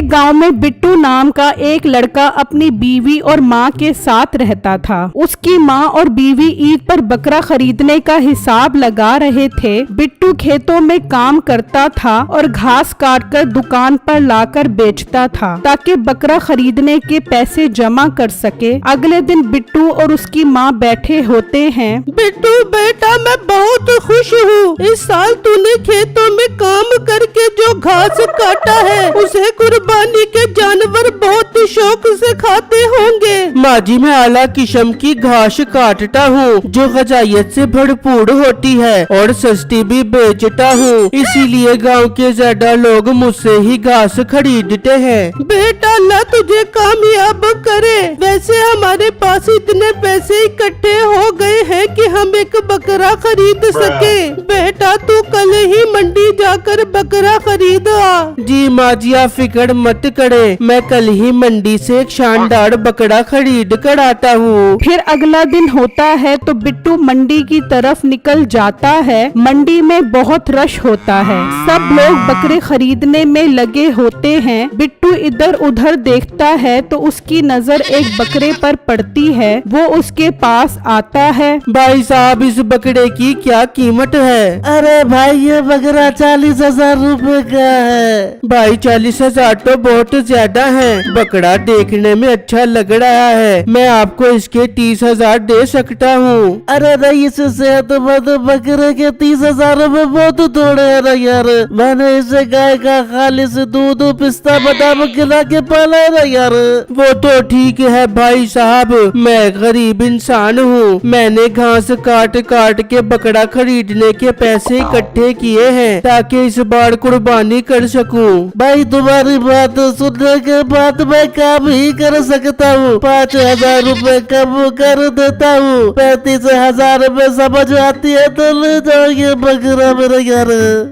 एक गांव में बिट्टू नाम का एक लड़का अपनी बीवी और माँ के साथ रहता था। उसकी माँ और बीवी ईद पर बकरा खरीदने का हिसाब लगा रहे थे। बिट्टू खेतों में काम करता था और घास काटकर दुकान पर लाकर बेचता था ताकि बकरा खरीदने के पैसे जमा कर सके। अगले दिन बिट्टू और उसकी माँ बैठे होते हैं। बिट्टू बेटा, मैं बहुत खुश हूँ। इस साल तूने खेतों में काम करके जो घास काटा है उसे कुर्बानी के जानवर बहुत शौक से खाते होंगे। माँ जी, मैं आला किस्म की घास काटता हूँ जो ग़िज़ाइयत से भरपूर होती है और सस्ती भी बेचता हूँ, इसीलिए गांव के ज्यादा लोग मुझसे ही घास खरीदते हैं। बेटा, अल्लाह तुझे कामयाब करे। वैसे हमारे पास इतने पैसे इकट्ठे हो गए हैं कि हम एक बकरा खरीद सके। बेटा, तू कल ही मंडी जाकर बकरा खरीद आ। जी माँ जी, आप फिक्र मत करे, मैं कल ही मंडी से एक शानदार बकरा खरीद कर आता हूँ। फिर अगला दिन होता है तो बिट्टू मंडी की तरफ निकल जाता है। मंडी में बहुत रश होता है, सब लोग बकरे खरीदने में लगे होते हैं। बिट्टू इधर उधर देखता है तो उसकी नजर एक बकरे पर पड़ती है। वो उसके पास आता है। भाई साहब, इस बकरे की क्या कीमत है? अरे भाई, ये बकरा 40,000 रूपए का है। भाई 40,000 तो बहुत ज्यादा है। बकरा देखने में अच्छा लग रहा है, मैं आपको इसके 30,000 दे सकता हूँ। अरे नहीं, इस सेहतमंद बकरे के 30,000 रूपए बहुत थोड़े है ना यार। मैंने इसे गाय का खालिस दूध पिस्ता बादाम खिला के पाला है ना यार। वो तो ठीक है भाई साहब, मैं गरीब इंसान हूँ। मैंने घास काट काट के बकरा खरीदने के पैसे इकट्ठे किए हैं ताकि इस बार कुर्बानी कर सकूं। भाई, तुम्हारी बात सुनने के बाद मैं काम ही कर सकता हूँ। 5,000 रूपए कम कर देता हूँ। 35,000 में समझ आती है तो ले जाओ ये बकरा मेरा यार।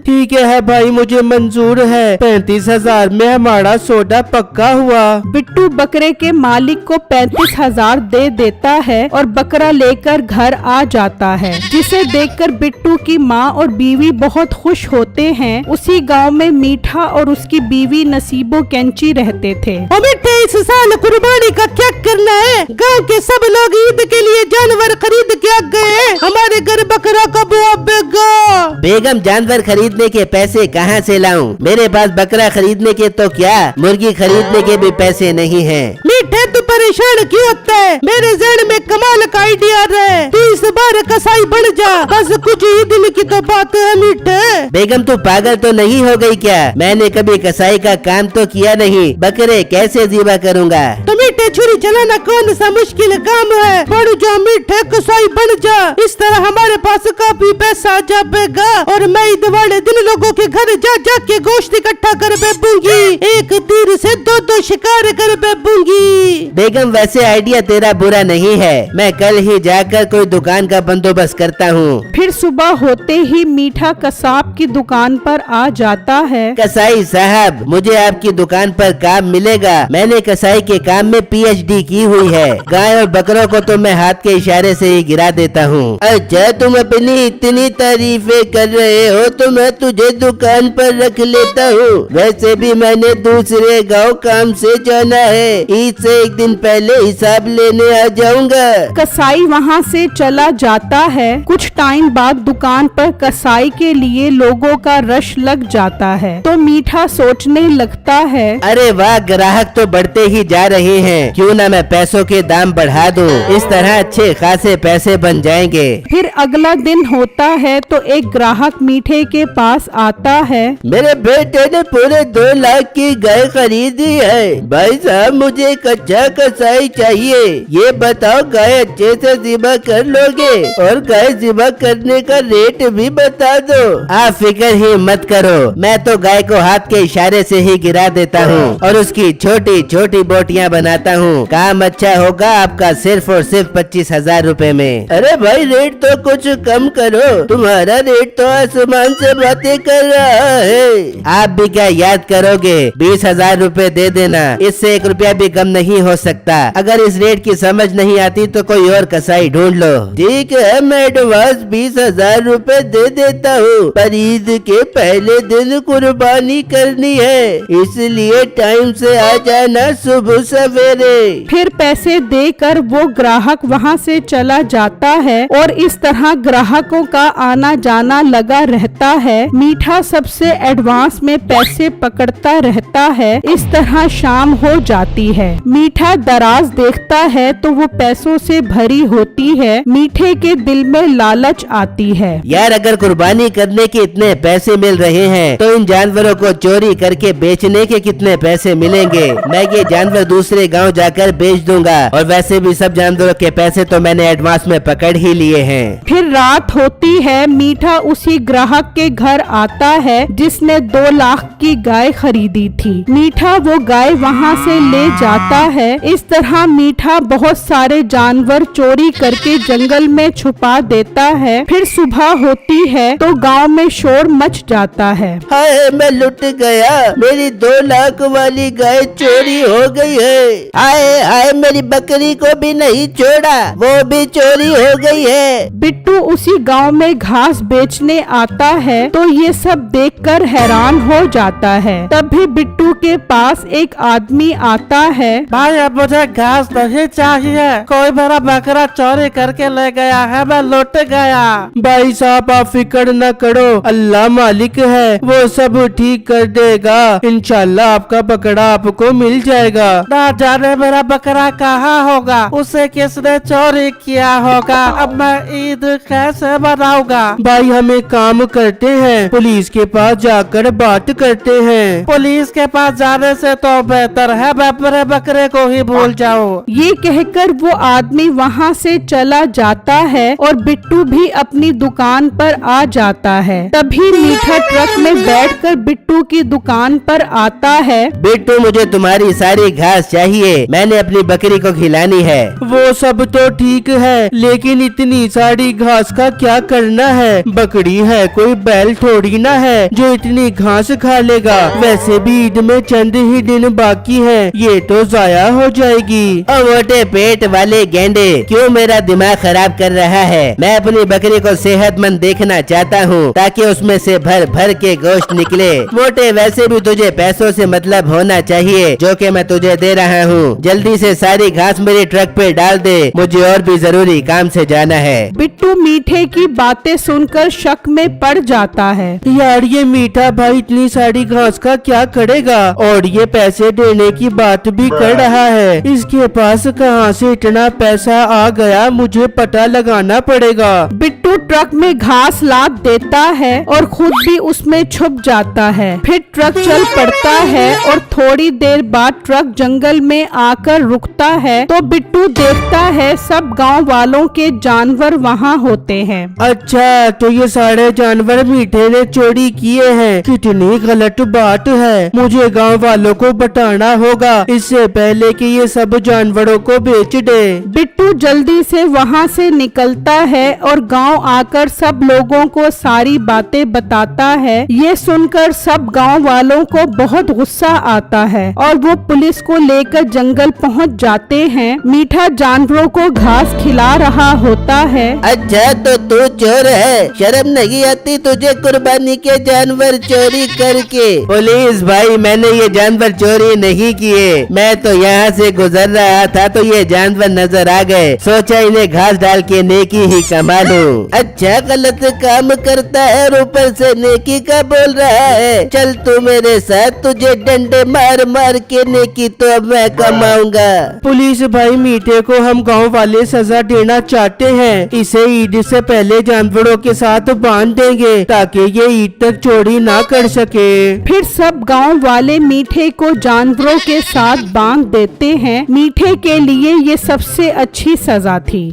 ठीक है भाई, मुझे मंजूर है। 35,000 में हमारा सौदा पक्का हुआ। बिट्टू बकरे के मालिक को 35,000 दे देता है और बकरा लेकर घर आ जाता है, जिसे देखकर बिट्टू की माँ और बीवी बहुत खुश होते हैं। उसी गांव में मीठा और उसकी बीवी नसीबो कैंची रहते थे। मीठे, इस साल कुर्बानी का क्या करना है? गांव के सब लोग ईद के लिए जानवर खरीद के आ गए हैं। हमारे घर बकरा कब आएगा? बेगम, जानवर खरीदने के पैसे कहाँ से लाऊं? मेरे पास बकरा खरीदने के तो क्या, मुर्गी खरीदने के भी पैसे नहीं हैं। मीठे, तू परेशान क्यों होता है? मेरे जहन में कमाल का आइडिया है। तू इस बार कसाई बन जा, बस कुछ ही दिन की तो बात है मीठे। बेगम, तू पागल तो नहीं हो गई क्या? मैंने कभी कसाई का काम तो किया नहीं, बकरे कैसे ज़िबा करूँगा? तो मीठे, छुरी चलाना कौन सा मुश्किल काम है? बढ़ जा मीठे, कसाई बन जा। इस तरह हमारे पास काफी पैसा आ जाएगा और मैं ईद वाले दिन लोगों के घर जा जा के गोश्त इकट्ठा कर बेचूंगी। एक तीर से दो शिकार कर बेचूंगी। बेगम, वैसे आइडिया तेरा बुरा नहीं है, मैं कल ही जाकर कोई दुकान का बंदोबस्त करता हूँ। फिर सुबह होते ही मीठा कसाब की दुकान पर आ जाता है। कसाई साहब, मुझे आपकी दुकान पर काम मिलेगा। मैंने कसाई के काम में PhD की हुई है। गाय और बकरों को तो मैं हाथ के इशारे से ही गिरा देता हूँ। अच्छा, तुम अपनी इतनी तारीफें कर रहे हो तो मैं तुझे दुकान पर रख लेता हूँ। वैसे भी मैंने दूसरे गांव काम से जाना है, ईद से एक दिन पहले हिसाब लेने आ जाऊंगा। कसाई वहाँ से चला जाता है। कुछ टाइम बाद दुकान पर कसाई के लिए लोगों का रश लग जाता है तो मीठा सोचने लगता है, अरे वाह, ग्राहक तो बढ़ते ही जा रहे हैं। क्यों ना मैं पैसों के दाम बढ़ा दूं, इस तरह अच्छे खासे पैसे बन जाएंगे। फिर अगला दिन होता है तो एक ग्राहक मीठे के पास आता है। मेरे बेटे ने पूरे 2 लाख की गाय खरीदी है। भाई साहब, मुझे एक अच्छा कसाई चाहिए। ये बताओ, गाय अच्छे से ज़िबा कर लोगे? और गाय ज़िबा करने का रेट भी बता दो। आप फिक्र ही मत करो, मैं तो गाय को हाथ के इशारे से ही गिरा देता हूँ और उसकी छोटी छोटी बोटियाँ बनाता हूँ। काम अच्छा होगा आपका सिर्फ और सिर्फ 25,000 रूपए में। अरे भाई, रेट तो कुछ कम करो, तुम्हारा रेट तो आसमान से बातें कर रहा है। आप भी क्या याद करोगे? 20,000 रूपए दे देना, इससे 1 रुपया भी कम नहीं नहीं हो सकता। अगर इस रेट की समझ नहीं आती तो कोई और कसाई ढूंढ लो। ठीक है, मैं एडवांस 20,000 रुपए दे देता हूँ, पर ईद के पहले दिन कुर्बानी करनी है, इसलिए टाइम से आ जाना सुबह सवेरे। फिर पैसे देकर वो ग्राहक वहाँ से चला जाता है और इस तरह ग्राहकों का आना जाना लगा रहता है। मीठा सबसे एडवांस में पैसे पकड़ता रहता है। इस तरह शाम हो जाती है। मीठा दराज देखता है तो वो पैसों से भरी होती है। मीठे के दिल में लालच आती है। यार, अगर कुर्बानी करने के इतने पैसे मिल रहे हैं तो इन जानवरों को चोरी करके बेचने के कितने पैसे मिलेंगे। मैं ये जानवर दूसरे गांव जाकर बेच दूंगा, और वैसे भी सब जानवरों के पैसे तो मैंने एडवांस में पकड़ ही लिए हैं। फिर रात होती है। मीठा उसी ग्राहक के घर आता है जिसने 2 लाख की गाय खरीदी थी। मीठा वो गाय वहाँ से ले जाता है। इस तरह मीठा बहुत सारे जानवर चोरी करके जंगल में छुपा देता है। फिर सुबह होती है तो गांव में शोर मच जाता है। हाय, मैं लुट गया, मेरी 2 लाख वाली गाय चोरी हो गई है। हाय हाय, मेरी बकरी को भी नहीं छोड़ा, वो भी चोरी हो गई है। बिट्टू उसी गांव में घास बेचने आता है तो ये सब देखकर हैरान हो जाता है। तभी बिट्टू के पास एक आदमी आता है। भाई, अब मुझे घास नहीं चाहिए, कोई मेरा बकरा चोरी करके ले गया है, मैं लुट गया। भाई साहब, आप फिक्र न करो, अल्लाह मालिक है, वो सब ठीक कर देगा। इंशाल्लाह आपका बकरा आपको मिल जाएगा। ना जाने मेरा बकरा कहाँ होगा, उसे किसने चोरी किया होगा। अब मैं ईद कैसे मनाऊंगा। भाई, हम एक काम करते हैं, पुलिस के पास जाकर बात करते हैं। पुलिस के पास जाने से तो बेहतर है मैं अपने बकरे को ही भूल जाऊं। ये कहकर वो आदमी वहाँ से चला जाता है और बिट्टू भी अपनी दुकान पर आ जाता है। तभी मीठा ट्रक में बैठकर बिट्टू की दुकान पर आता है। बिट्टू, मुझे तुम्हारी सारी घास चाहिए, मैंने अपनी बकरी को खिलानी है। वो सब तो ठीक है, लेकिन इतनी सारी घास का क्या करना है? बकरी है, कोई बैल थोड़ी ना है जो इतनी घास खा लेगा। वैसे भी ईद में चंद ही दिन बाकी है, ये तो जाया हो जाएगी। और मोटे पेट वाले गेंडे, क्यों मेरा दिमाग खराब कर रहा है? मैं अपनी बकरी को सेहतमंद देखना चाहता हूँ, ताकि उसमें से भर भर के गोश्त निकले। मोटे, वैसे भी तुझे पैसों से मतलब होना चाहिए, जो कि मैं तुझे दे रहा हूँ। जल्दी से सारी घास मेरे ट्रक पे डाल दे, मुझे और भी जरूरी काम से जाना है। बिट्टू मीठे की बातें सुनकर शक में पड़ जाता है। यार, ये मीठा भाई इतनी सारी घास का क्या करेगा? और ये पैसे देने की बात भी कर रहा है। इसके पास कहाँ से इतना पैसा आ गया, मुझे पता लगाना पड़ेगा। बिट्टू ट्रक में घास लाद देता है और खुद भी उसमें छुप जाता है। फिर ट्रक चल पड़ता है और थोड़ी देर बाद ट्रक जंगल में आकर रुकता है तो बिट्टू देखता है सब गांव वालों के जानवर वहाँ होते हैं। अच्छा, तो ये सारे जानवर मीठे ने चोरी किए हैं। कितनी गलत बात है, मुझे गांव वालों को बताना होगा इससे पहले कि ये सब जानवरों को बेच दे। बिट्टू जल्दी से वहाँ से निकलता है और गांव आकर सब लोगों को सारी बातें बताता है। ये सुनकर सब गांव वालों को बहुत गुस्सा आता है और वो पुलिस को लेकर जंगल पहुँच जाते हैं। मीठा जानवरों को घास खिला रहा होता है। अच्छा, तो तू चोर है, शर्म नहीं आती तुझे कुर्बानी के जानवर चोरी करके? पुलिस भाई, मैंने ये जानवर चोरी नहीं किए, मैं तो यहाँ से गुजर रहा था तो ये जानवर नजर आ गए, सोचा इन्हें घास डाल के नेकी ही कमा लूं। अच्छा, गलत काम करता है और ऊपर से नेकी का बोल रहा है। चल तू मेरे साथ, तुझे डंडे मार मार के नेकी तो अब मैं कमाऊंगा। पुलिस भाई, मीठे को हम गांव वाले सजा देना चाहते हैं। इसे ईद से पहले जानवरों के साथ बांध देंगे ताकि ये ईद तक चोरी ना कर सके। फिर सब गांव वाले मीठे को जानवरों के साथ बांध देते हैं। मीठे के लिए ये सबसे अच्छी सजा थी।